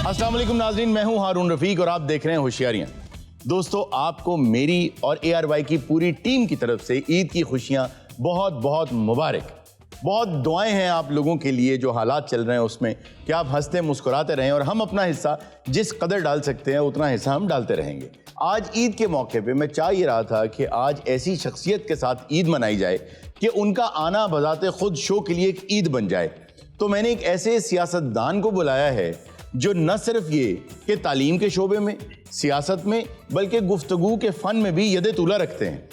अस्सलाम वालेकुम नाज़रीन, मैं हूं हारून रफीक और आप देख रहे हैं होशियारियां। दोस्तों, आपको मेरी और ARY की पूरी टीम की तरफ से ईद की खुशियां बहुत बहुत मुबारक। बहुत दुआएं हैं आप लोगों के लिए, जो हालात चल रहे हैं उसमें कि आप हंसते मुस्कुराते रहें और हम अपना हिस्सा जिस कदर डाल सकते हैं उतना हिस्सा हम डालते रहेंगे। आज ईद के मौके पे मैं चाह ही रहा था कि आज ऐसी शख्सियत के साथ ईद मनाई जाए कि उनका आना बजाते खुद शो के लिए एक ईद बन जाए। तो मैंने एक ऐसे सियासतदान को बुलाया है जो न सिर्फ ये कि तालीम के शोबे में, सियासत में, बल्कि गुफ्तगू के फ़न में भी यदे तुला रखते हैं।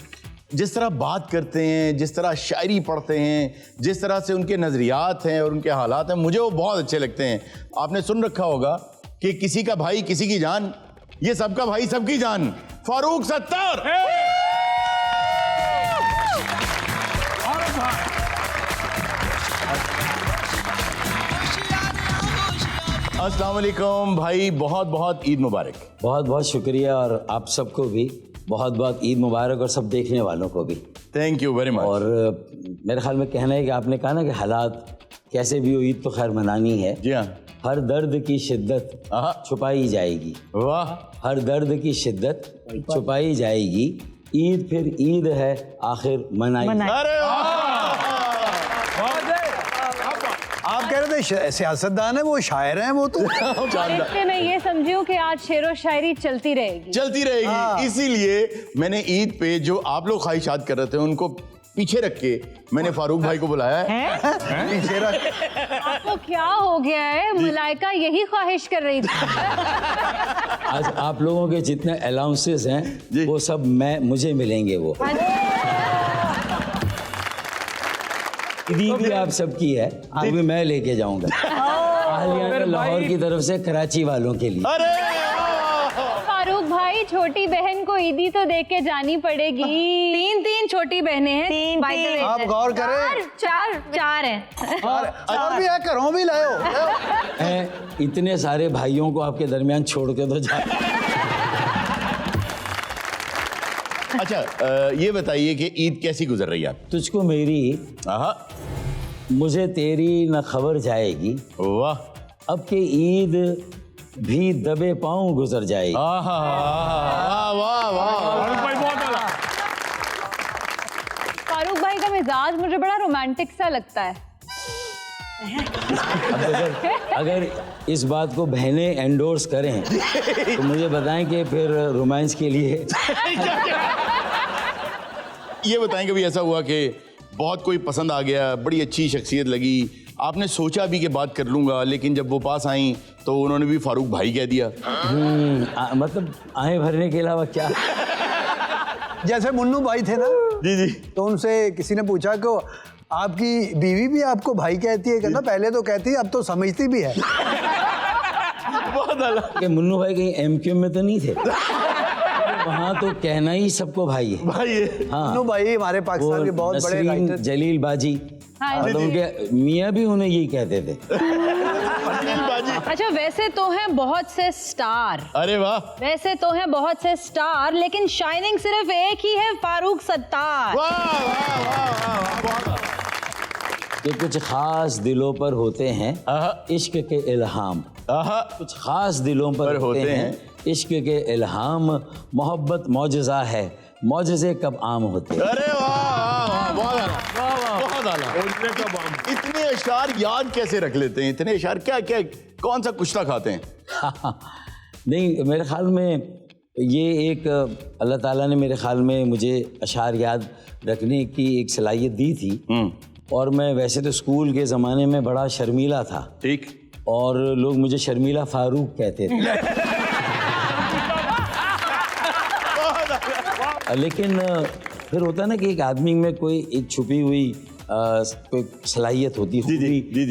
जिस तरह बात करते हैं, जिस तरह शायरी पढ़ते हैं, जिस तरह से उनके नज़रियात हैं और उनके हालात हैं, मुझे वो बहुत अच्छे लगते हैं। आपने सुन रखा होगा कि किसी का भाई किसी की जान, ये सबका भाई सबकी जान, फारूक सत्तार। अस्सलाम वालेकुम भाई, बहुत बहुत ईद मुबारक। बहुत बहुत शुक्रिया और आप सबको भी बहुत बहुत ईद मुबारक और सब देखने वालों को भी थैंक यू वेरी मच। और मेरे ख्याल में कहना है कि आपने कहा ना कि हालात कैसे भी हो, ईद तो खैर मनानी है। जी हाँ। हर दर्द की शिद्दत छुपाई जाएगी। वाह। हर दर्द की शिद्दत छुपाई जाएगी, ईद फिर ईद है आखिर मनाई। अरे वाह। आप कह रहे थे सियासतदान है, वो शायर हैं वो तो। इसलिए मैं ये समझी हूँ कि आज शेर व शायरी चलती रहेगी। चलती रहेगी। इसीलिए मैंने ईद पे जो आप लोग ख्वाहिशात कर रहे थे उनको पीछे रख के मैंने फारूक भाई को बुलाया है। पीछे रख। आपको क्या हो गया है? मलाइका यही ख्वाहिश कर रही थी। आज आप लोगों के जितने अलाउंसेस हैं वो सब मुझे मिलेंगे। वो ईदी भी आप सबकी है, वो भी मैं लेके जाऊंगा आहलिया लाहौर की तरफ से कराची वालों के लिए। अरे फारूक भाई, छोटी बहन को ईदी तो देख के जानी पड़ेगी। तीन छोटी बहनें हैं। तीन आप गौर करें। चार हैं। और भी है, करो भी लाओ। इतने सारे भाइयों को आपके दरमियान छोड़ के तो जा। अच्छा, ये बताइए कि ईद कैसी गुजर रही है आप? तुझको मेरी, मुझे तेरी न खबर जाएगी। वाह। अब के ईद भी दबे पाँव गुजर जाएगी। वाह वाह वाह। फारूक भाई का मिजाज मुझे बड़ा रोमांटिक सा लगता है। अगर इस बात को बहनें एंडोर्स करें तो मुझे बताएं कि फिर रोमांस के लिए। ये बताएं कभी ऐसा हुआ कि बहुत कोई पसंद आ गया, बड़ी अच्छी शख्सियत लगी, आपने सोचा भी कि बात कर लूंगा, लेकिन जब वो पास आई तो उन्होंने भी फारूक भाई कह दिया? मतलब आए भरने के अलावा क्या? जैसे मुन्नू भाई थे ना जी जी, तो उनसे किसी ने पूछा कि आपकी बीवी भी आपको भाई कहती है? कहना पहले तो कहती है, अब तो समझती भी है। बहुत अलग। कि मुन्नू भाई कहीं MQ में तो नहीं थे? वहाँ तो कहना ही सबको भाई है। भाई है। हाँ, मुन्नू भाई हमारे पाकिस्तान के बहुत बड़े नसरीन राइटर। जलील बाजी, मतलब उनके मियाँ भी उन्हें यही कहते थे। अच्छा, वैसे तो हैं बहुत से स्टार। अरे वाह। वैसे तो हैं बहुत से स्टार, लेकिन शाइनिंग सिर्फ एक ही है, फारूक सत्तार। वाह वाह वाह वाह। कि कुछ खास दिलों पर होते हैं इश्क के इल्हाम। कुछ खास दिलों पर होते हैं इश्क के इल्हाम। मोहब्बत मौजज़ा है, मौजज़े कब आम होते हैं। अरे वाह, बहुत आला, बहुत आला। इतने अशार याद कैसे रख लेते हैं? इतने अशार क्या क्या, कौन सा कुश्ता खाते हैं? नहीं, मेरे ख्याल में ये एक अल्लाह ताला ने मेरे ख्याल में मुझे अशार याद रखने की एक सलाहियत दी थी। और मैं वैसे तो स्कूल के ज़माने में बड़ा शर्मीला था। ठीक। और लोग मुझे शर्मीला फारूक कहते थे। लेकिन फिर होता ना कि एक आदमी में कोई एक छुपी हुई कोई सलाहियत होती है,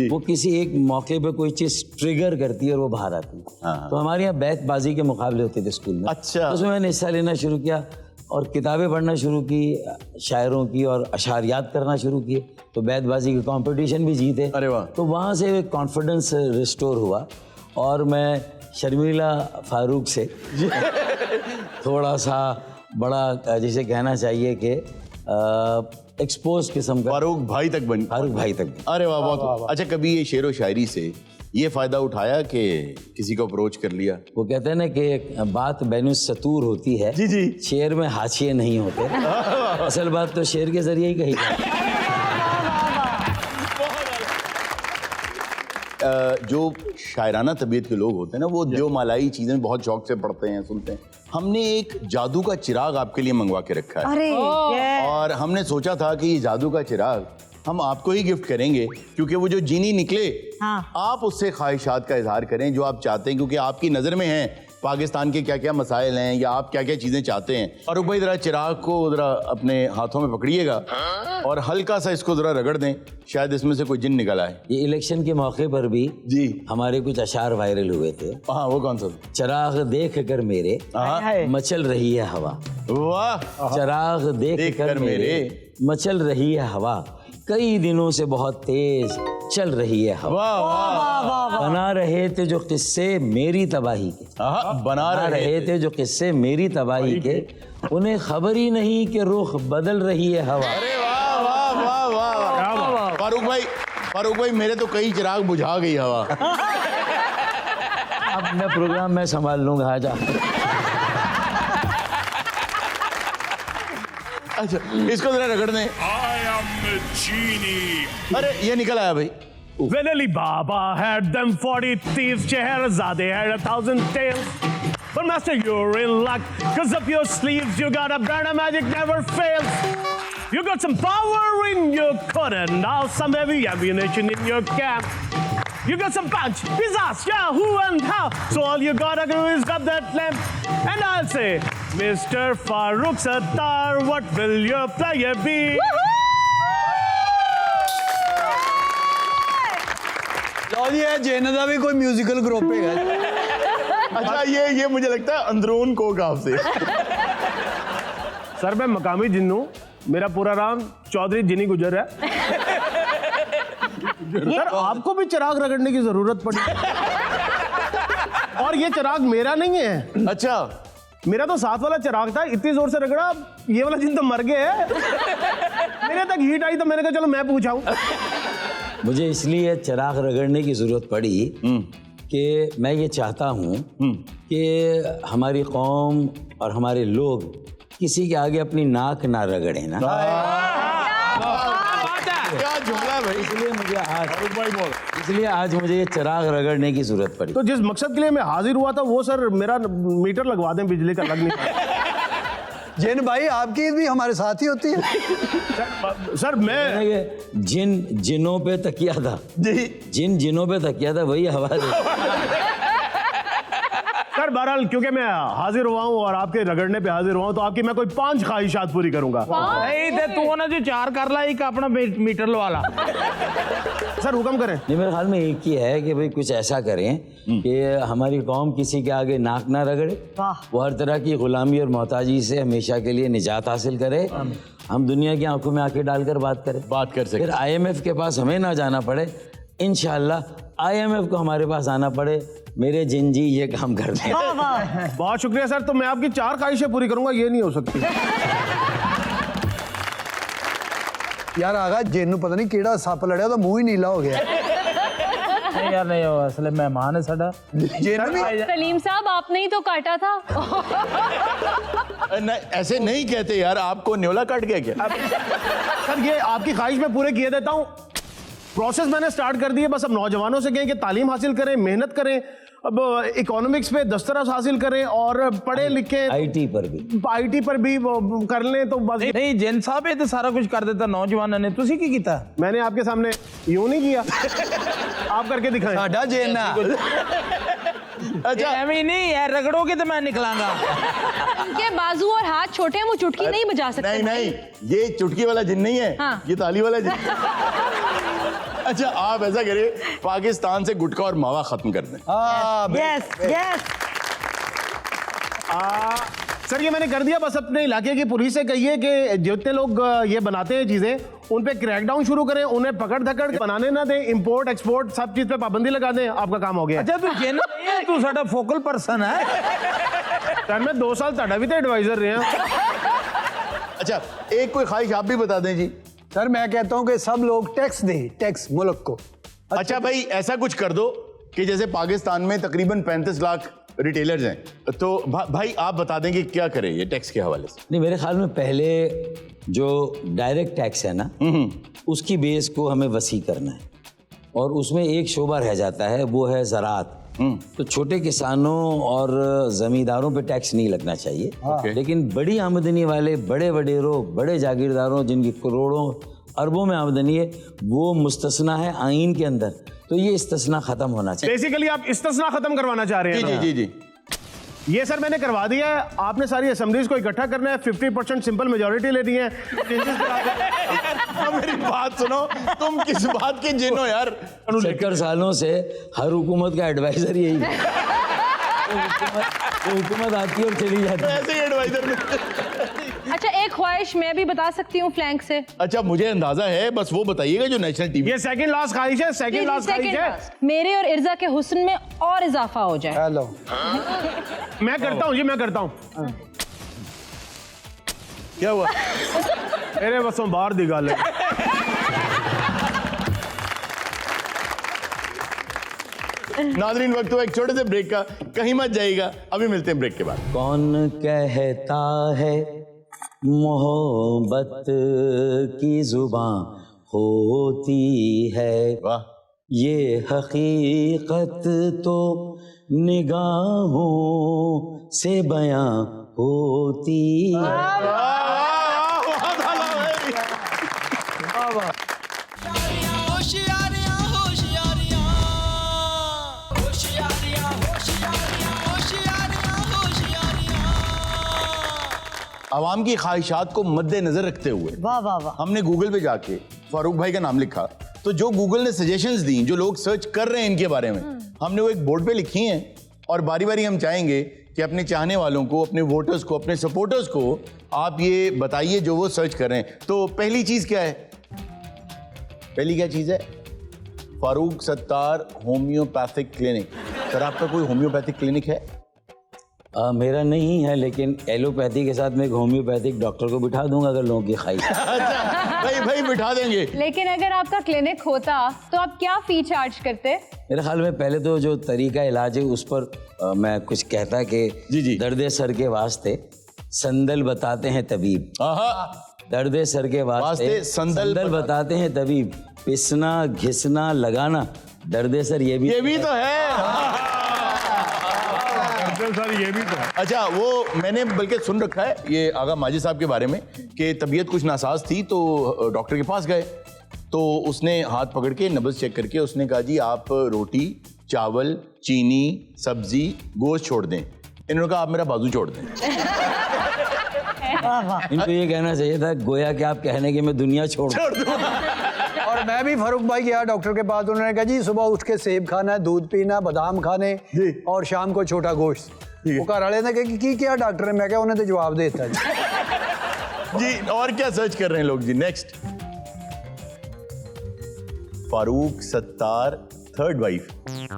वो किसी एक मौके पे कोई चीज़ ट्रिगर करती है और वो बाहर आती है। तो हमारे यहाँ बैतबाजी के मुकाबले होते थे स्कूल में। अच्छा। उसमें मैंने हिस्सा लेना शुरू किया और किताबें पढ़ना शुरू की, शायरों की, और अशार याद करना शुरू किए। तो बैतबाजी के कंपटीशन भी जीते। अरे वाह। तो वहाँ से कॉन्फिडेंस रिस्टोर हुआ और मैं शर्मीला फारूक से थोड़ा सा बड़ा, जिसे कहना चाहिए कि एक्सपोज किस्म का फारूक भाई तक बन। फारूक भाई तक। अरे वाह, बहुत। अच्छा, कभी ये शेर व शायरी से ये फायदा उठाया कि किसी को अप्रोच कर लिया? वो कहते हैं ना कि एक बात बैनुस सतूर होती है, जी जी। शेर में हाशिए नहीं होते। असल बात तो शेर के जरिए ही कही जाती है। जो शायराना तबीयत के लोग होते हैं ना, वो देवमालाई चीजें बहुत शौक से पढ़ते हैं, सुनते हैं। हमने एक जादू का चिराग आपके लिए मंगवा के रखा है। अरे और हमने सोचा था कि ये जादू का चिराग हम आपको ही गिफ्ट करेंगे, क्योंकि वो जो जीनी निकले, हाँ। आप उससे ख्वाहिशात का इजहार करें जो आप चाहते हैं, क्योंकि आपकी नज़र में है पाकिस्तान के क्या क्या मसाइल हैं या आप क्या क्या चीज़ें चाहते हैं। फारूक भाई ज़रा चिराग को ज़रा अपने हाथों में पकड़िएगा और हल्का सा इसको ज़रा रगड़ दें, शायद इसमें से कोई जिन निकल आए। ये इलेक्शन के मौके पर भी जी हमारे कुछ अशार वायरल हुए थे। हाँ, वो कौन सा? चिराग देख कर मेरे मचल रही है हवा, वाह। चिराग देख कर मेरे मचल रही है हवा, कई दिनों से बहुत तेज चल रही है हवा। वाह वाह। बना रहे थे जो किस्से मेरी तबाही के, बना रहे थे जो किस्से मेरी तबाही के, उन्हें खबर ही नहीं कि रुख बदल रही है हवा। अरे वाह वाह वाह वाह। फारूक भाई मेरे तो कई चिराग बुझा गई हवा। अब मैं प्रोग्राम में संभाल लूंगा। आजा। अच्छा, इसको जरा रगड़ दें। I am the genie. अरे ये निकल आया भाई। When Ali Baba had them 40 thieves, Scheherazade had 1,000 tales. But master, you're in luck, cause up your sleeves you got a brand of magic never fails. You got some power in your coat and now some heavy ammunition in your camp. You got some punch, pizzazz, yeah, who and how. So all you gotta do is grab that lamp. And I'll say, Mr. Farooq Sattar, what will your player be? लो जी, है जेना का भी कोई musical group है। अच्छा, ये मुझे लगता है अंदरून को आपसे। सर मैं मकामी जिन्नू, मेरा पूरा नाम चौधरी जिनी गुजर है। सर आपको भी चिराग रगड़ने की जरूरत पड़ी और ये चिराग मेरा नहीं है। अच्छा, मेरा तो साथ वाला चिराग था, इतनी जोर से रगड़ा ये वाला जिन तो मर गया है। मेरे तक हीट आई तो मैंने कहा चलो मैं पूछाऊं। मुझे इसलिए चिराग रगड़ने की जरूरत पड़ी कि मैं ये चाहता हूँ कि हमारी कौम और हमारे लोग किसी के आगे अपनी नाक ना रगड़े ना। क्या जुमला भाई। इसलिए आज मुझे ये चिराग रगड़ने की जरूरत पड़ी। तो जिस मकसद के लिए मैं हाजिर हुआ था वो सर मेरा मीटर लगवा दें बिजली का, लग नहीं। जैन भाई आपकी ईद भी हमारे साथ ही होती है। सर मैं जिनों पे तकिया था जी, जिनों पे तकिया था वही हवा दे। सर बहरहाल क्योंकि मैं हाजिर हुआ हूँ और आपके रगड़ने पे हाजिर हुआ हूँ तो आपकी मैं कोई 5 ख्वाहिशात पूरी करूंगा। नहीं ते तू ना जो 4 कर ला, एक अपना मीटर लवा ला। सर हुक्म करें। नहीं, मेरे ख्याल में एक ही है कि भाई कुछ ऐसा करें कि हमारी कौम किसी के आगे नाक ना रगड़े, वो हर तरह की गुलामी और मोहताजी से हमेशा के लिए निजात हासिल करे। हम दुनिया की आंखों में आंखें डालकर बात कर सकते, फिर IMF के पास हमें ना जाना पड़े। इंशाल्लाह IMF को हमारे पास आना पड़े। मेरे जिन जी ये काम कर दें। बहुत शुक्रिया सर, तो मैं आपकी 4 ख्वाहिशें पूरी करूंगा, ये नहीं हो सकती। यार आगा जेनू पता नहीं केड़ा सप लड़िया तो मुंह ही नीला हो गया। नहीं यार नहीं, वो असले मेहमान है साडा। जेनू भी सलीम साहब आपने ही तो काटा था। ऐसे नहीं कहते यार, आपको न्योला काट गया क्या? सर ये आपकी ख्वाहिश मैं पूरे किए देता हूँ। प्रोसेस मैंने स्टार्ट कर दी है, बस अब नौजवानों से कहें कि तालीम हासिल करें, मेहनत करें, अब इकोनॉमिक्स पे दस्तरस हासिल करें और पढ़े लिखे IT पर भी वो कर लें तो बस। नहीं जिन साहब ये तो सारा कुछ कर देता नौजवान ने, तुसी की कीता? मैंने आपके सामने यूं नहीं किया। आप करके दिखाएं। साडा जेना अच्छा एवं नहीं यार, रगड़ोगे तो मैं निकलांगा। उनके बाजू और हाथ छोटे हैं, वो चुटकी नहीं बजा सकते। नहीं, ये चुटकी वाला जिन नहीं है। हाँ। ये ताली वाला जिन। अच्छा, आप ऐसा करिए, पाकिस्तान से गुटखा और मावा खत्म कर दें। Yes yes. सर ये मैंने कर दिया, बस अपने इलाके की पुलिस से कहिए कि जितने लोग ये बनाते हैं चीजें उन पे क्रैकडाउन शुरू करें, उन्हें पकड़ धकड़ बनाने ना दें, इंपोर्ट एक्सपोर्ट सब चीज पे पाबंदी लगा दें, आपका काम हो गया। अच्छा तू जिन नहीं है, तू साडा फोकल पर्सन है। सर मैं 2 साल ताड़ा भी तो एडवाइजर रहे हैं। अच्छा, एक कोई ख्वाहिश आप भी बता दें जी। सर मैं कहता हूँ कि सब लोग टैक्स दें, टैक्स मुल्क को। अच्छा भाई, ऐसा कुछ कर दो कि जैसे पाकिस्तान में तकरीबन 35 लाख रिटेलर्स हैं, तो भाई आप बता दें कि क्या करें ये टैक्स के हवाले से। नहीं, मेरे ख्याल में पहले जो डायरेक्ट टैक्स है ना, उसकी बेस को हमें वसी करना है और उसमें एक शोबा रह जाता है, वो है ज़राअत। तो छोटे किसानों और ज़मींदारों पे टैक्स नहीं लगना चाहिए, लेकिन बड़ी आमदनी वाले बड़े वडेरों, बड़े जागीरदारों जिनकी करोड़ों अरबों में आमदनी है, वो मुस्तस्ना है आइन के अंदर, तो ये इस्तिस्ना खत्म होना चाहिए। बेसिकली आप इस्तिस्ना खत्म करवाना चाह रहे हैं। जी जी जी जी, ये सर मैंने करवा दिया है। आपने सारी असेंबलीज को इकट्ठा करना है, 50% सिंपल मेजोरिटी लेनी है। मेरी बात सुनो, तुम किस बात के जिन हो यार? 70 सालों से हर हुकूमत का एडवाइजर यही है। हुकूमत आती है और चली जाती है। ऐसे ही एडवाइजर। अच्छा, एक ख्वाहिश मैं भी बता सकती हूँ फ्लैंक से। अच्छा, मुझे अंदाजा है, बस वो बताइए जो नेशनल टीवी। ये सेकंड लास्ट ख्वाहिश है, सेकंड लास्ट ख्वाहिश है। मेरे और इर्जा के हुस्न में और इजाफा हो जाए। हेलो, मैं करता हूँ जी, मैं करता हूँ। क्या हुआ? मेरे बसों बाहर दी गल है। नाज़रीन, वक्त हुआ एक छोटे से ब्रेक का, कहीं मत जाइएगा, अभी मिलते हैं ब्रेक के बाद। कौन कहता है मोहब्बत की जुबान होती है, वाह, ये हकीकत तो निगाहों से बयां होती है। आवाम की ख्वाहिशात को मद्देनजर रखते हुए वाह वाह वाह, हमने गूगल पे जाके फारूक भाई का नाम लिखा, तो जो गूगल ने सजेशंस दी, जो लोग सर्च कर रहे हैं इनके बारे में, हमने वो एक बोर्ड पे लिखी हैं और बारी बारी हम चाहेंगे कि अपने चाहने वालों को, अपने वोटर्स को, अपने सपोर्टर्स को आप ये बताइए जो वो सर्च कर रहे हैं। तो पहली चीज क्या है? पहली क्या चीज है? Farooq Sattar homeopathic clinic. Sir, आपका कोई होम्योपैथिक क्लिनिक है? मेरा नहीं है, लेकिन एलोपैथी के साथ मैं एक होम्योपैथिक डॉक्टर को बिठा दूंगा अगर लोगों की ख्वाहिश है। अच्छा भाई बिठा देंगे। लेकिन अगर आपका क्लिनिक होता तो आप क्या फी चार्ज करते? मेरे ख्याल में पहले तो जो तरीका इलाज है उस पर मैं कुछ कहता कि जी जी, दर्द सर के वास्ते संदल बताते हैं तबीब। दर्द सर के वास्ते संदल बताते हैं तबीब, पिसना घिसना लगाना दर्द सर ये भी तो है। सर ये भी तो है। अच्छा, वो मैंने बल्कि सुन रखा है ये आगा माजिद साहब के बारे में कि तबीयत कुछ नासाज थी तो डॉक्टर के पास गए, तो उसने हाथ पकड़ के नब्ज चेक करके उसने कहा जी आप रोटी, चावल, चीनी, सब्जी, गोश्त छोड़ दें। इन्होंने कहा आप मेरा बाजू छोड़ दें। इनको ये कहना चाहिए था गोया कि आप कहने के मैं दुनिया छोड़ दूं। और मैं भी फारूक भाई गया डॉक्टर के पास, उन्होंने कहा जी सुबह उठ के सेब खाना है, दूध पीना, बादाम खाने और शाम को छोटा गोश्त। वो घर वाले ने कहा कि क्या डॉक्टर ने? मैं क्या उन्हें तो जवाब देता जी। और क्या सर्च कर रहे हैं लोग जी? Next, Farooq Sattar third wife.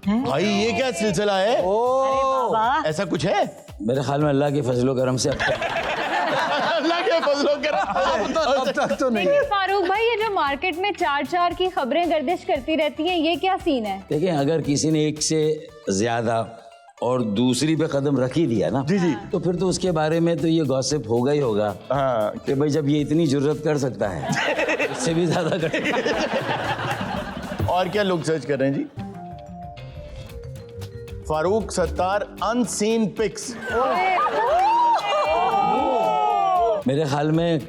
भाई ये क्या सिलसिला है? वाह, ऐसा कुछ है? मेरे ख्याल में अल्लाह के फजलो करम से अल्लाह के फजलो अब तक तो नहीं। लेकिन फारूक भाई, ये जो मार्केट में चार की खबरें गर्दिश करती रहती हैं, ये क्या सीन है? देखिए, अगर किसी ने एक से ज्यादा और दूसरी पे कदम रख ही दिया ना, जी जी, तो फिर तो उसके बारे में तो ये गॉसिप होगा ही होगा। हाँ, कि भाई जब ये इतनी जुर्रत कर सकता है इससे भी ज्यादा कर सकता है। और क्या लोग सर्च कर रहे हैं जी? Farooq Sattar unseen pics. मेरे ख्याल में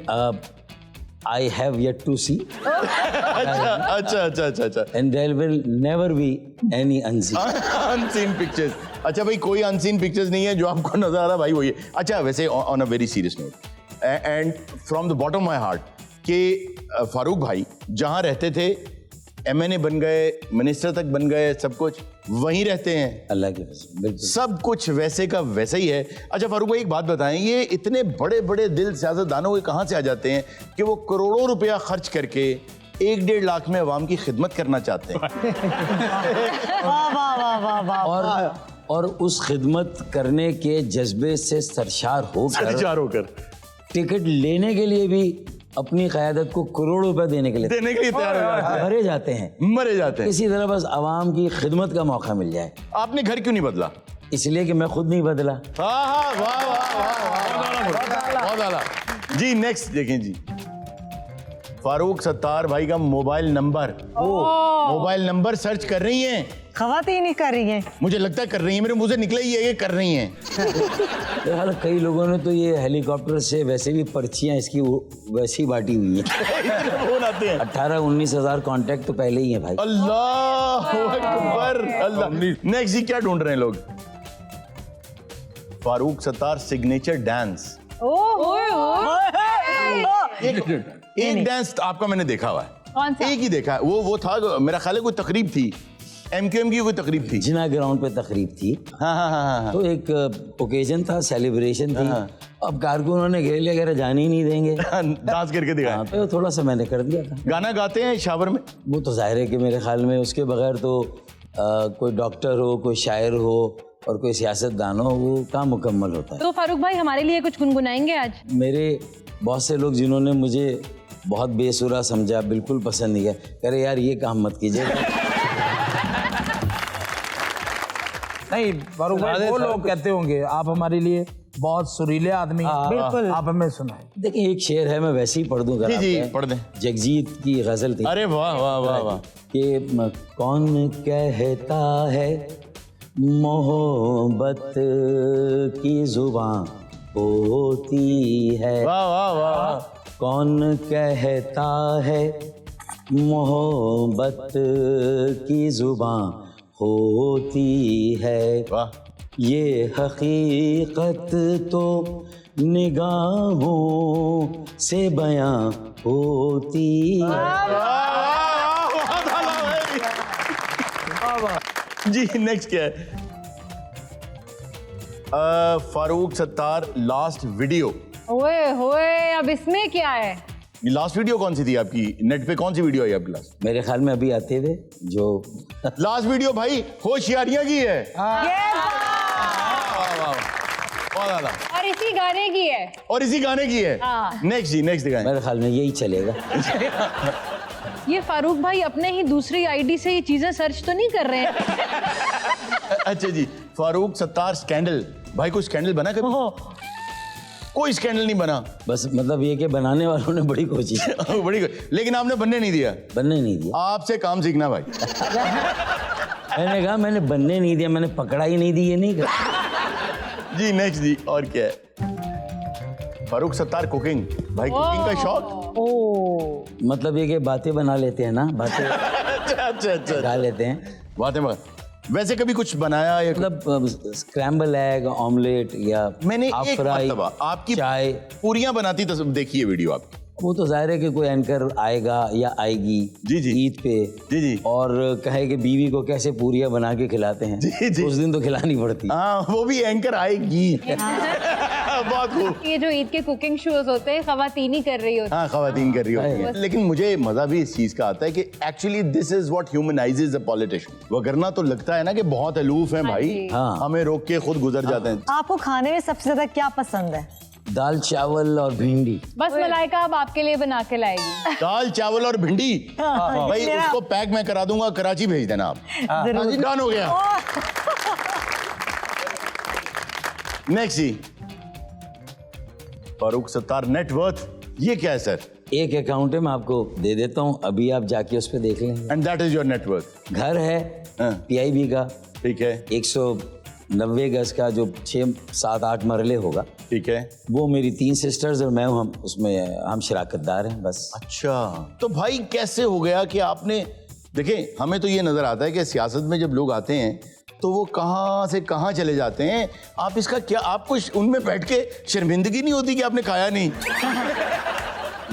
I have yet to see अच्छा and there will never be any unseen unseen pictures. अच्छा भाई, कोई अनसीन पिक्चर्स नहीं है जो आपको नजर आ रहा भाई वही है। अच्छा, वैसे on a very serious note and from the bottom my heart कि फारूक भाई जहां रहते थे MNA बन गए, मिनिस्टर तक बन गए, सब कुछ वहीं रहते हैं। अल्लाह के कसम, बिल्कुल सब कुछ वैसे का वैसा ही है। अच्छा फारूक भाई, एक बात बताएं, ये इतने बड़े बड़े दिल सियासतदानों के कहां से आ जाते हैं कि वो करोड़ों रुपया खर्च करके 1-1.5 लाख में अवाम की खिदमत करना चाहते हैं? और उस खिदमत करने के जज्बे से सरशार होकर होकर टिकट लेने के लिए भी अपनी क़यादत को करोड़ों रुपए देने के लिए तैयार हो जाते हैं, मरे जाते हैं। मरे जाते हैं। इसी तरह बस आवाम की खिदमत का मौका मिल जाए। आपने घर क्यों नहीं बदला? इसलिए कि मैं खुद नहीं बदला। वाह वाह वाह, बहुत आला। जी नेक्स्ट देखें जी, फारूक सत्तार भाई का मोबाइल नंबर सर्च कर रही हैं। खवातीन ही कर रही हैं। मुझे लगता है कर रही हैं, मेरे मुंह से निकला ही है कि कर रही हैं। फिलहाल कई लोगों ने तो ये हेलीकॉप्टर से वैसे भी पर्चियां इसकी वैसी बांटी हुई हैं। फोन आते हैं। 18-19 हज़ार कॉन्टैक्ट तो पहले ही है भाई। अल्लाह अकबर, अल्लाह। नेक्स्ट जी क्या ढूंढ रहे हैं लोग? Farooq Sattar signature dance. एक डांस आपका मैंने देखा हुआ है। कौन सा? एक ही देखा है, वो था मेरा ख्याल है कोई तकरीब थी, MQM की कोई तकरीब थी। जिना ग्राउंड पे तकरीब थी। हाँ। तो एक ओकेजन था, सेलिब्रेशन थी। अब कारकुनों ने घेर लिया, कह रहे जाने ही नहीं देंगे। डांस करके दिखाया। तो थोड़ा सा मैंने कर दिया था। गाना गाते हैं शावर में? वो तो जाहिर है कि मेरे ख्याल में उसके बगैर तो कोई डॉक्टर हो, कोई शायर हो और कोई सियासतदान हो, वो काम मुकम्मल होता है। तो फारूक भाई हमारे लिए कुछ गुनगुनाएंगे आज? मेरे बहुत से लोग जिन्होंने मुझे बहुत बेसुरा समझा, बिल्कुल पसंद नहीं किया, कह रहे यार ये काम मत कीजिए। नहीं फारूक भाई, वो लोग कहते होंगे आप हमारे लिए बहुत सुरीले आदमी हैं। बिल्कुल। आप हमें सुनाए। देखिए एक शेर है, मैं वैसे ही पढ़ दूं। जी जी पढ़ दें। जगजीत की गजल थी। अरे वाह वाह वाह वाह। कि कौन कहता है मोहब्बत की जुबान होती है। वाह वाह वाह। कौन कहता है मोहब्बत की जुबान होती है। वाह। ये हकीकत तो निगाहों से बयां होती है। जी नेक्स्ट क्या है? Farooq Sattar last video. ओए होए, अब इसमें क्या है? लास्ट वीडियो कौन सी थी आपकी? नेट पे कौन सी वीडियो आई आपकी लास्ट? मेरे ख्याल में अभी आते थे जो लास्ट वीडियो भाई होशियारियां की है। और इसी गाने की है। और इसी गाने की है। नेक्स्ट जी नेक्स्ट दिखाएं। मेरे ख्याल में यही चलेगा। ये फारूक भाई अपने ही दूसरी आईडी से ये चीजें सर्च तो नहीं कर रहे हैं? अच्छा जी, फारूक सत्तार स्कैंडल। भाई कोई स्कैंडल बना कभी? कोई स्कैंडल नहीं बना। बस मतलब ये कि बनाने वालों ने बड़ी कोशिश बड़ी लेकिन आपने बनने नहीं दिया। बनने नहीं दिया। आपसे काम सीखना भाई। मैंने कहा मैंने बनने नहीं दिया, मैंने पकड़ा ही नहीं दी, ये नहीं कर। जी नेक्स्ट जी और क्या है? फारूक सत्तार कुकिंग। भाई कुकिंग का शौक? मतलब ये कि बातें बना लेते हैं ना, बातें अच्छा गा लेते हैं। बातें वैसे कभी कुछ बनाया या मतलब स्क्रैम्बल एग, ऑमलेट या मैंने हाफ एक फ्राई, मर्तबा आपकी चाय। पूरियां बनाती तो देखिए वीडियो आपकी। वो तो जाहिर है कि कोई एंकर आएगा या आएगी जी ईद पे जी और कहे कि बीवी को कैसे पूरियां बना के खिलाते हैं। जी। उस दिन तो खिलानी पड़ती। हाँ वो भी एंकर आएगी। बहुत खूब। ये जो ईद के कुकिंग शोज होते हैं खवातीन ही कर रही होती। हाँ खवातीन कर रही होती है। लेकिन मुझे मजा भी इस चीज का आता है कि actually this is what humanizes a politician. वगरना तो लगता है ना कि बहुत अलूफ हैं भाई, हाँ। हमें रोक के खुद गुजर जाते हैं। आपको खाने में सबसे ज्यादा क्या पसंद है? दाल चावल और भिंडी। बस मलाइका अब आपके लिए बना के लाएगी। दाल चावल और भिंडी। भाई मेरा- उसको पैक मैं करा दूंगा, कराची भेज देना आप। जरूर। डन हो गया। नेक्स्ट जी, फारूक सत्तार नेटवर्थ। ये क्या है सर? एक अकाउंट है, मैं आपको दे देता हूँ, अभी आप जाके उस पर देख लेंगे। And that is your net worth. घर है हाँ। PIB का, ठीक है 190 गज का, जो 6-7-8 मरले होगा। ठीक है। वो मेरी 3 सिस्टर्स और मैं हूँ, हम उसमें हम शराकतदार हैं बस। अच्छा तो भाई कैसे हो गया कि आपने, देखिए हमें तो ये नजर आता है कि सियासत में जब लोग आते हैं तो वो कहाँ से कहाँ चले जाते हैं। आप इसका क्या, आपको उनमें बैठ के शर्मिंदगी नहीं होती कि आपने खाया नहीं?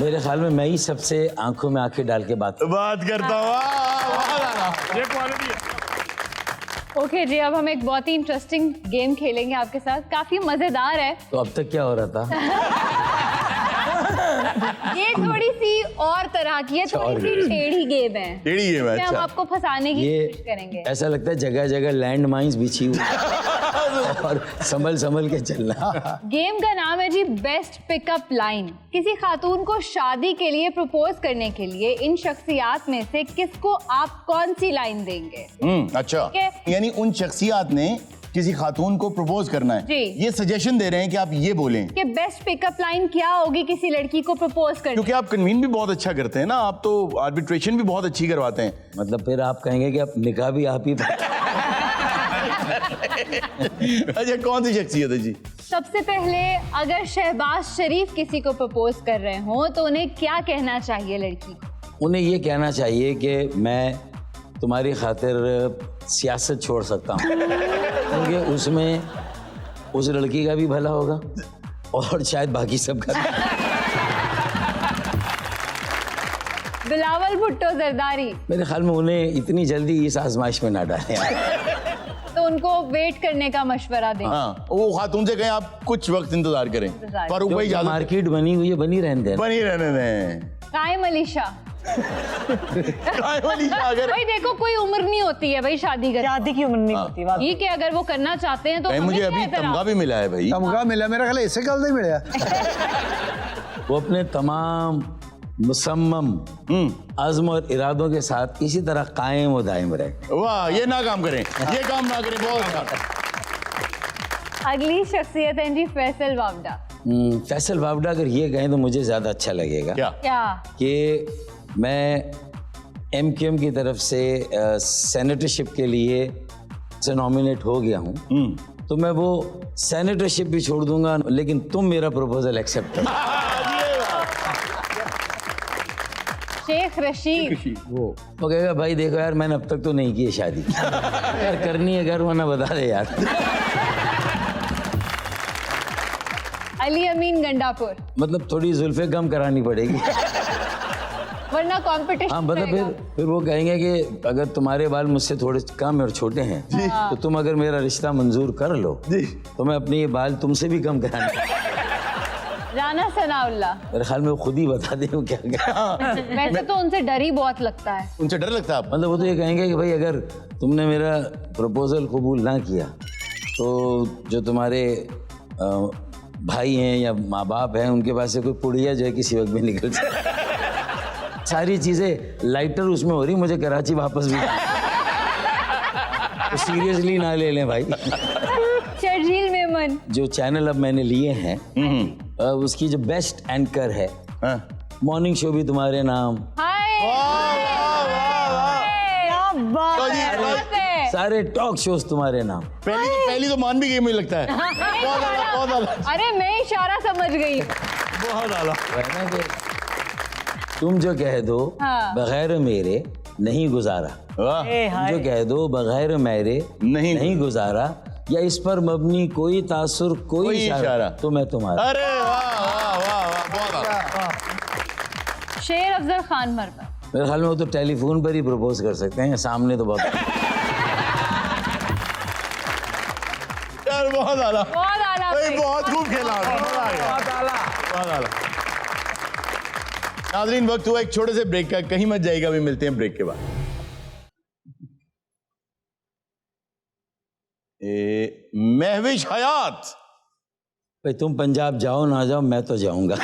मेरे ख्याल में मैं ही सबसे आंखों में आंखें डाल के बात करता हूँ। ये क्वालिटी है। ओके जी, अब हम एक बहुत ही इंटरेस्टिंग गेम खेलेंगे आपके साथ, काफी मजेदार है। तो अब तक क्या हो रहा था? ये थोड़ी सी और तरह की है, थोड़ी सी टेढ़ी गेम है। टेढ़ी गेम है, इसमें हम अच्छा। आपको फंसाने की ये कोशिश करेंगे। ऐसा लगता है जगह जगह लैंड माइन्स बिछी हुई। और संभल के चलना। गेम का नाम है जी बेस्ट पिकअप लाइन। किसी खातून को शादी के लिए प्रपोज करने के लिए इन शख्सियात में से किसको आप कौन सी लाइन देंगे? अच्छा, ठीक है। यानी उन शख्सियात ने किसी खातून को प्रपोज करना है, जी। ये सजेशन दे रहे हैं कि आप ये बोलें कि बेस्ट पिकअप लाइन क्या होगी किसी लड़की को प्रपोज करने? क्योंकि आप कन्वीन भी बहुत अच्छा करते हैं ना, आप तो आर्बिट्रेशन भी बहुत अच्छी करवाते हैं। मतलब फिर आप कहेंगे कि अब निकाह भी आप ही अच्छा, कौन सी शख्सियत है जी? सबसे पहले अगर शहबाज शरीफ किसी को प्रपोज कर रहे हो तो उन्हें क्या कहना चाहिए लड़की को? उन्हें ये कहना चाहिए कि मैं तुम्हारी खातिर सियासत छोड़ सकता हूँ, क्योंकि उसमें उस लड़की का भी भला होगा और शायद बाकी सबका भी। बिलावल भुट्टो जरदारी, मेरे ख्याल में उन्हें इतनी जल्दी इस आजमाइश में ना डालें। तो उनको वेट करने का मशवरा दें। हाँ, वो खातून से कहें आप कुछ वक्त इंतजार करें। फारूक भाई जो इजाजत मार्केट बनी हुई है बनी रहने दें। बनी रहने दें। कायम अली शाह। अगर भाई देखो कोई उम्र नहीं होती है भाई शादी करने शादी की उम्र नहीं होती बात। ठीक है, अगर वो करना चाहते हैं तो भाई, हमें मुझे क्या अभी एतराज़? तमगा भी मिला है भाई। तमगा मिला मेरा ख्याल इससे कल नहीं मिला। वो अपने तमाम मुसम्मम अज़्म और इरादों के साथ इसी तरह कायम और दायम रहे। वाह, ये ना काम करें, ये काम ना करें, बहुत अच्छा। अगली शख्सियत है जी फैसल वावडा। फैसल वावडा अगर ये कहें तो मुझे ज़्यादा अच्छा लगेगा क्या? क्या? कि मैं MQM की तरफ से सेनेटरशिप के लिए से नॉमिनेट हो गया हूँ, तो मैं वो सेनेटरशिप भी छोड़ दूंगा, लेकिन तुम मेरा प्रपोजल एक्सेप्ट करो। शेख रशीद। वो कहेगा भाई देखो यार मैंने अब तक तो नहीं की है शादी, यार करनी है घर वरना बता दे यार। अली अमीन गंडापुर, मतलब थोड़ी जुल्फे कम करानी पड़ेगी। वरना कंपटीशन। हाँ मतलब फिर वो कहेंगे कि अगर तुम्हारे बाल मुझसे थोड़े कम और छोटे हैं तो तुम अगर मेरा रिश्ता मंजूर कर लो तो मैं अपने ये बाल तुमसे भी कम कराने। राना सनाउल्लाह, मेरे ख्याल में वो खुद ही बता दें वो क्या क्या। वैसे तो उनसे डर ही बहुत लगता है। उनसे डर लगता है आपको? मतलब वो तो ये कहेंगे कि भाई अगर तुमने मेरा प्रपोजल कबूल ना किया तो जो तुम्हारे भाई हैं या माँ बाप हैं उनके पास से कोई पुड़िया जो है किसी वक्त भी निकल जाए। सारी चीजें लाइटर उसमें हो रही, मुझे कराची वापस भी तो सीरियसली ना ले लें भाई। शर्जील मेमन, जो चैनल अब मैंने लिए हैं उसकी जो बेस्ट एंकर है, मॉर्निंग शो भी तुम्हारे नाम, हाय क्या बात है। सारे टॉक शोज तुम्हारे नाम। पहली तो मान भी गई मुझे लगता है। बहुत आला, बहुत आला। अरे मैं इशारा समझ गई। बहुत आला। कहना कि तुम जो कह दो हाँ। बगैर मेरे नहीं गुजारा, वाह, तुम जो कह दो बगैर मेरे नहीं गुजारा, या इस पर मबनी कोई तासुर कोई इशारा तो मैं तुम्हारा। अरे वाह वाह वाह वाह, बहुत आला। शेर अफजल खान मरवा, मेरे ख्याल में वो तो टेलीफोन पर ही प्रपोज कर सकते हैं, सामने तो बहुत यार बहुत आला, बहुत आला भाई, भाई। बहुत खूब खेला, मजा आ गया। बहुत आला। नाज़रीन, वक्त हुआ एक छोटे से ब्रेक का, कहीं मत जाइएगा, अभी मिलते हैं ब्रेक के बाद। महविश हयात, भाई तुम पंजाब जाओ ना जाओ मैं तो जाऊंगा।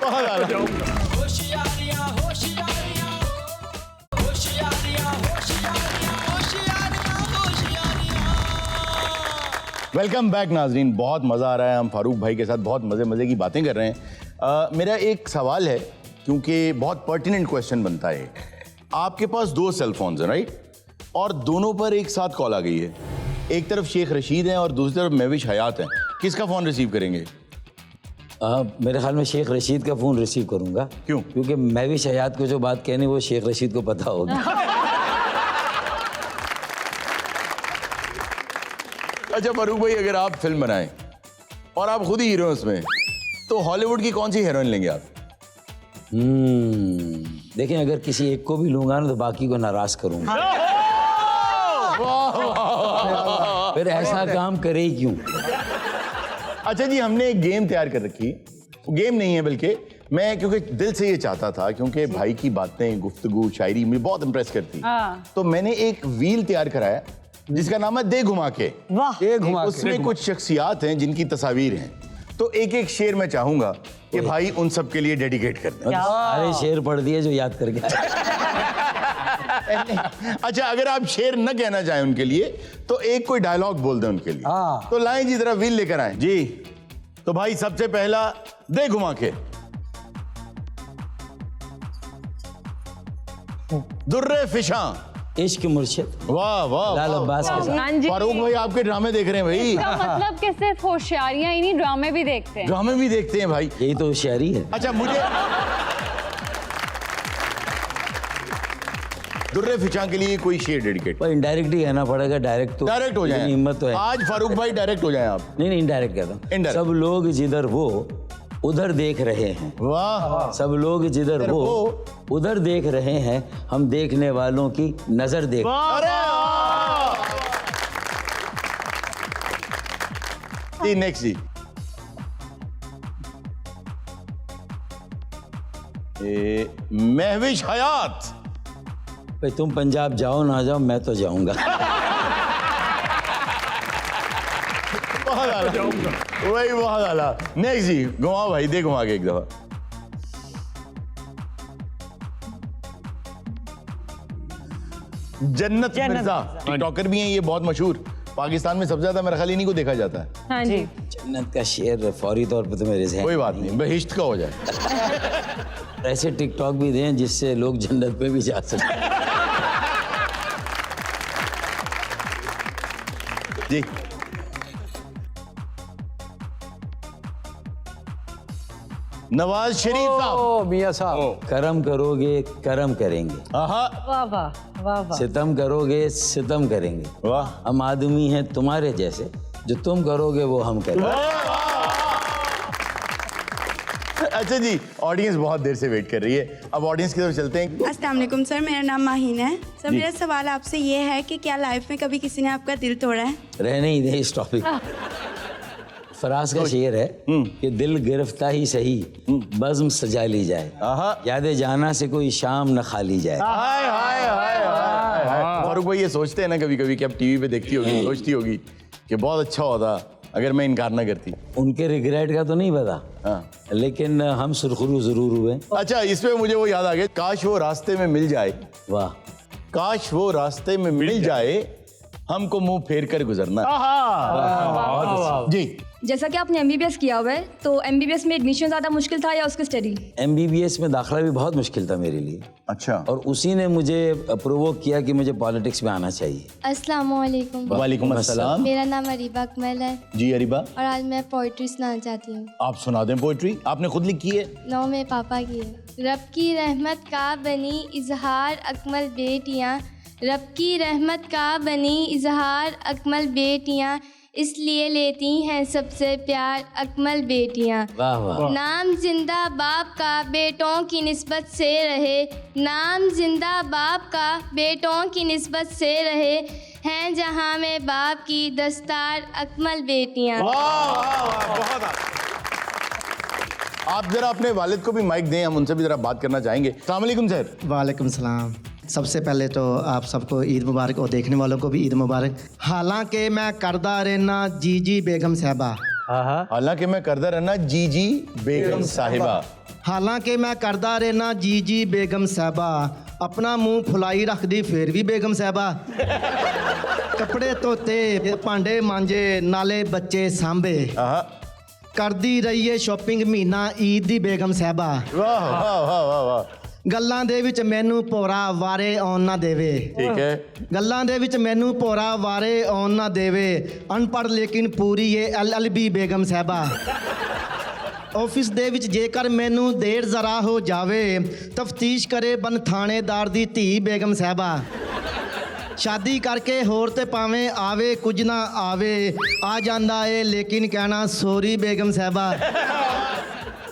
बहुत आला। वेलकम बैक नाजरीन, बहुत मज़ा आ रहा है, हम फारूक भाई के साथ बहुत मज़े की बातें कर रहे हैं। मेरा एक सवाल है, क्योंकि बहुत पर्टिनेंट क्वेश्चन बनता है। आपके पास 2 सेल फोन्स हैं, राइट? और दोनों पर एक साथ कॉल आ गई है, एक तरफ शेख रशीद हैं और दूसरी तरफ महविश हयात हैं, किसका फ़ोन रिसीव करेंगे? मेरे ख्याल में शेख रशीद का फ़ोन रिसीव करूंगा। क्यों? क्योंकि महविश हयात को जो बात कहनी वो शेख रशीद को पता होगी। अच्छा फारूक भाई, अगर आप फिल्म बनाएं और आप खुद ही हीरो हैं उसमें, तो हॉलीवुड की कौन सी हीरोइन लेंगे आप? देखें, अगर किसी एक को भी लूंगा ना तो बाकी को नाराज करूंगा। फिर ऐसा काम करे ही क्यों? अच्छा जी, हमने एक गेम तैयार कर रखी, गेम नहीं है बल्कि मैं क्योंकि दिल से ये चाहता था, क्योंकि भाई की बातें, गुफ्तगू, शायरी मुझे बहुत इंप्रेस करती, तो मैंने एक व्हील तैयार कराया जिसका नाम है दे घुमा के। वाह। ये घुमा के। उसमें कुछ शख्सियात हैं जिनकी तस्वीर हैं, तो एक एक शेर मैं चाहूंगा कि भाई उन सब के लिए डेडिकेट कर दें। सारे शेर पढ़ दिए जो याद करके। अच्छा, अगर आप शेर न कहना चाहें उनके लिए तो एक कोई डायलॉग बोल दें उनके लिए। हाँ। तो लाएं जी, जरा व्हील लेकर आए जी। तो भाई सबसे पहला दे घुमा के। दुर्रे फिशा। इश्क मुर्शिद वाह वाह लाल अब्बास के साथ। हाँ जी। फारूक भाई आपके ड्रामे देख रहे हैं भाई। इसका मतलब कि सिर्फ होशियारियां ही नहीं, ड्रामे भी देखते हैं। ड्रामे भी देखते हैं भाई। यही तो होशियारी है। अच्छा, मुझे दुर्रे फिशा के लिए कोई शेर डेडिकेट। पर इनडायरेक्ट ही कहना पड़ेगा, डायरेक्ट तो डायरेक्ट हो जाए, हिम्मत तो है। आज फारूक भाई डायरेक्ट हो जाए आप। नहीं इनडायरेक्ट कहता हूँ। Indirect। सब लोग जिधर वो उधर देख रहे हैं। वाह। सब लोग जिधर वो उधर देख रहे हैं, हम देखने वालों की नजर देख। अरे जी, नेक्स्ट जी। महविश हयात। भाई तुम पंजाब जाओ ना जाओ, मैं तो जाऊंगा। बहुत आला, वही बहुत आला। नेक्स्ट जी, घुमाओ भाई, दे घुमा के एक दफा। जन्नत मिर्जा, टिकटॉकर भी हैं ये, बहुत मशहूर। पाकिस्तान में सबसे ज्यादा मेरा ख्याल इन्हीं को देखा जाता है। हाँ जी। जन्नत का शेर फौरी तौर पे तो मेरे ज़हन कोई बात नहीं, बहिश्त का हो जाए। ऐसे टिकटॉक भी दें जिससे लोग जन्नत पे भी जा सकें। जी। नवाज शरीफ साहब। ओ मियां साहब। करम करोगे करम करेंगे, आहा, वाह वाह वाह वाह। सितम करोगे सितम करेंगे। वाह। हम आदमी हैं तुम्हारे जैसे, जो तुम करोगे वो हम करेंगे। अच्छा जी, ऑडियंस बहुत देर से वेट कर रही है, अब ऑडियंस की तरफ चलते हैं। अस्सलाम वालेकुम सर, मेरा नाम माहीन है सर। जी। मेरा सवाल आपसे ये है कि क्या लाइफ में कभी किसी ने आपका दिल तोड़ा है? रहने ही दे इस टॉपिक। फराज का शेर है कि दिल गिरफ्ता ही सही, बज़्म सजा ली जाए, आहा। याद जाना से कोई शाम न खा ली जाए। हाय हाय हाय हाय हाय। फारूक भाई ये सोचते हैं ना कभी कभी कि अब टीवी पे देखती होगी, सोचती होगी कि बहुत अच्छा होता अगर मैं इनकार ना करती। उनके रिग्रेट का तो नहीं पता, हाँ। लेकिन हम सुरखरू जरूर हुए। अच्छा, इसमें मुझे वो याद आ गया, काश वो रास्ते में मिल जाए, वाह। काश वो रास्ते में मिल जाए, हमको मुंह फेर कर गुजरना। जी। जैसा कि आपने एमबीबीएस किया हुआ है, तो एमबीबीएस में एडमिशन ज़्यादा मुश्किल था या उसकी स्टडी? एमबीबीएस में दाखिला भी बहुत मुश्किल था मेरे लिए, अच्छा। और उसी ने मुझे प्रोवोक किया कि मुझे पॉलिटिक्स में आना चाहिए। अस्सलाम वालेकुम। वालेकुम अस्सलाम। मेरा नाम अरीबा अकमल है जी अरीबा, और आज मैं पोइट्री सुनाना चाहती हूँ। आप सुना दें पोइट्री, आपने खुद लिखी है? नौ में पापा की है। रब की रहमत का बनी इजहार अकमल बेटियाँ, रब की रहमत का बनी इजहार अकमल बेटियाँ, इसलिए लेती हैं सबसे प्यार अकमल बेटियाँ। वाह वाह। नाम जिंदा बाप का बेटों की निस्बत से रहे, नाम जिंदा बाप का बेटों की निस्बत से रहे, हैं जहाँ में बाप की दस्तार अकमल बेटियाँ। आप जरा अपने वालिद को भी माइक दें, हम उनसे भी जरा बात करना चाहेंगे। अस्सलाम वालेकुम सर। वालेकुम सलाम। सबसे पहले तो आप सबको ईद मुबारक और देखने वालों को भी ईद मुबारक। हालांकि मैं करदा रहना जी बेगम साहिबा, हालांकि मैं करदा रहना जी बेगम साहिबा, हालांकि मैं करदा रहना जी बेगम साहिबा, अपना मुंह फुलाई रख दी फिर भी बेगम साहिबा, कपड़े धोते भांडे मांजे नाले बच्चे सांभे, करदी रही है शॉपिंग महीना ईद दी बेगम साहिबा। वाह वाह वाह वाह वाह। ਗੱਲਾਂ ਦੇ ਵਿੱਚ ਮੈਨੂੰ ਭੋਰਾ ਵਾਰੇ ਆਉਣ ਨਾ ਦੇਵੇ। ठीक है। ਗੱਲਾਂ ਦੇ ਵਿੱਚ ਮੈਨੂੰ ਭੋਰਾ ਵਾਰੇ ਆਉਣ ਨਾ ਦੇਵੇ, ਅਨਪੜ੍ਹ ਲੇਕਿਨ ਪੂਰੀ ਏ LLB ਬੇਗਮ ਸਾਹਿਬਾ। ਆਫਿਸ ਦੇ ਵਿੱਚ ਜੇਕਰ ਮੈਨੂੰ ਦੇਰ ਜ਼ਰਾ ਹੋ ਜਾਵੇ, ਤਫਤੀਸ਼ ਕਰੇ ਬਨ ਥਾਣੇਦਾਰ ਦੀ ਧੀ ਬੇਗਮ ਸਾਹਿਬਾ। ਸ਼ਾਦੀ ਕਰਕੇ ਹੋਰ ਤੇ ਭਾਵੇਂ ਆਵੇ ਕੁਝ ਨਾ ਆਵੇ, ਆ ਜਾਂਦਾ ਏ ਲੇਕਿਨ ਕਹਿਣਾ ਸੋਰੀ ਬੇਗਮ ਸਾਹਿਬਾ।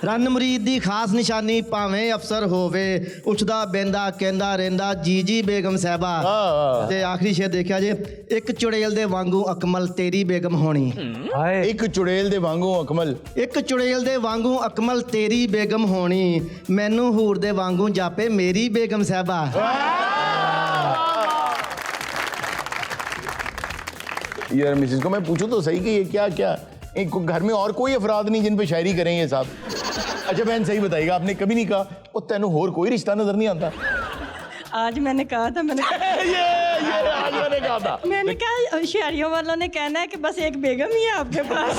ਰੰਨ ਮੁਰੀਦ ਦੀ ਖਾਸ ਨਿਸ਼ਾਨੀ ਭਾਵੇਂ ਅਫਸਰ ਹੋਵੇ ਉੱਠਦਾ ਬੈਂਦਾ ਕਹਿੰਦਾ ਰਹਿੰਦਾ ਜੀ ਜੀ ਬੇਗਮ ਸਾਹਿਬਾ ਤੇ ਆਖਰੀ ਸ਼ੇਰ ਦੇਖਿਆ ਜੇ ਇੱਕ ਚੁੜੇਲ ਦੇ ਵਾਂਗੂ ਅਕਮਲ ਤੇਰੀ ਬੇਗਮ ਹੋਣੀ ਇੱਕ ਚੁੜੇਲ ਦੇ ਵਾਂਗੂ ਅਕਮਲ ਇੱਕ ਚੁੜੇਲ ਦੇ ਵਾਂਗੂ ਅਕਮਲ ਤੇਰੀ ਬੇਗਮ ਹੋਣੀ ਮੈਨੂੰ ਹੂਰ ਦੇ ਵਾਂਗੂ ਜਾਪੇ ਮੇਰੀ ਬੇਗਮ ਸਾਹਿਬਾ यार मिसेस को मैं पूछूं तो सही कि ये क्या क्या एक घर में और कोई अफराद नहीं जिन पे शायरी करें ये साहब। अच्छा बहन सही बताइएगा, आपने कभी नहीं कहा वो तेनू और कोई रिश्ता नजर नहीं आता? आज मैंने कहा था ये आज मैंने कहा था। मैंने कहा होशियारियों वालों ने कहना है कि बस एक बेगम ही है आपके पास।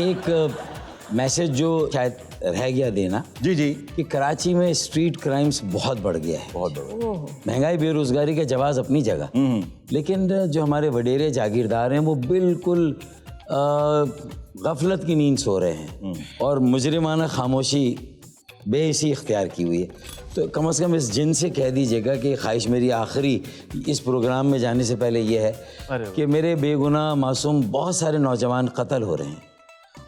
एक मैसेज जो शायद रह गया देना जी जी कि कराची में स्ट्रीट क्राइम्स बहुत बढ़ गया है, बहुत बढ़िया। महंगाई बेरोजगारी का जवाब अपनी जगह, लेकिन जो हमारे वडेरे जागीरदार हैं वो बिल्कुल गफलत की नींद सो रहे हैं और मुजरिमाना खामोशी बेहिसी इख्तियार की हुई है। तो कम से कम इस जिन से कह दीजिएगा कि ख्वाहिश मेरी आखिरी इस प्रोग्राम में जाने से पहले ये है कि मेरे बेगुनाह मासूम बहुत सारे नौजवान कत्ल हो रहे हैं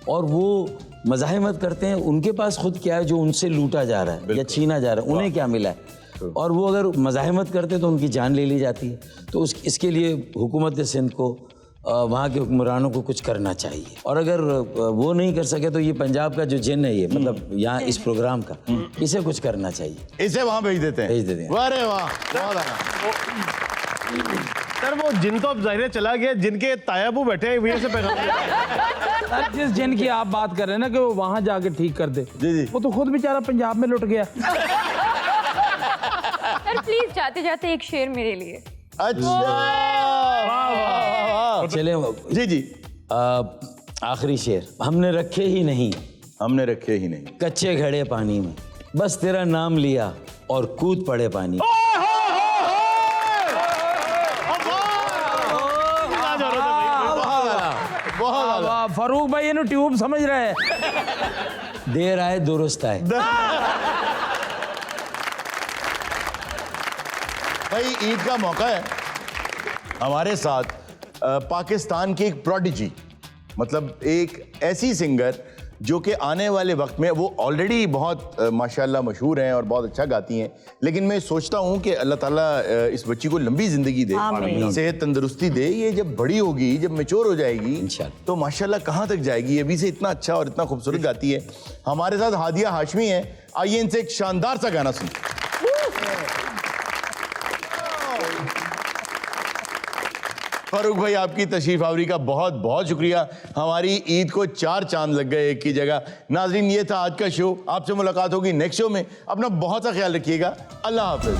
और वो मज़ाहिमत करते हैं, उनके पास खुद क्या है जो उनसे लूटा जा रहा है या छीना जा रहा है, उन्हें क्या मिला है, और वो अगर मज़ाहिमत करते तो उनकी जान ले ली जाती है। तो इसके लिए हुकूमत सिंध को वहाँ के हुक्मरानों को कुछ करना चाहिए, और अगर वो नहीं कर सके तो ये पंजाब का जो जिन है ये मतलब यहाँ इस प्रोग्राम का, इसे कुछ करना चाहिए, इसे वहाँ भेज देते हैं। भेज देते हैं। अरे वाह बहुत आना। सर वो जिन तो अब जाहिर चला गया, जिनके तायाबू बैठे हैं वहीं से पैगाम। सर जिस जिन की आप बात कर रहे हैं ना कि वो वहाँ जाके ठीक कर दे, जी जी वो तो खुद बेचारा पंजाब में लुट गया। सर प्लीज जाते जाते एक शेर मेरे लिए। अच्छा चले जी जी आखिरी शेर। हमने रखे ही नहीं, हमने रखे ही नहीं कच्चे घड़े पानी में, बस तेरा नाम लिया और कूद पड़े पानी में। फरूक भाई इन्हें ट्यूब समझ रहे हैं। देर आए दुरुस्त आए। भाई ईद का मौका है, हमारे साथ पाकिस्तान की एक प्रोडिजी, मतलब एक ऐसी सिंगर जो कि आने वाले वक्त में वो ऑलरेडी बहुत माशाल्लाह मशहूर हैं और बहुत अच्छा गाती हैं, लेकिन मैं सोचता हूँ कि अल्लाह ताला इस बच्ची को लंबी ज़िंदगी दे, सेहत तंदुरुस्ती दे। ये जब बड़ी होगी, जब मैच्योर हो जाएगी इंशाल्लाह, तो माशाल्लाह कहाँ तक जाएगी। अभी से इतना अच्छा और इतना खूबसूरत गाती है। हमारे साथ हादिया हाशमी है, आइए इनसे एक शानदार सा गाना सुनिए। फारूक भाई आपकी तशरीफ आवरी का बहुत बहुत शुक्रिया। हमारी ईद को 4 चांद लग गए एक की जगह। नाजरीन ये था आज का शो, आपसे मुलाकात होगी नेक्स्ट शो में। अपना बहुत सा ख्याल रखिएगा। अल्लाह हाफिज।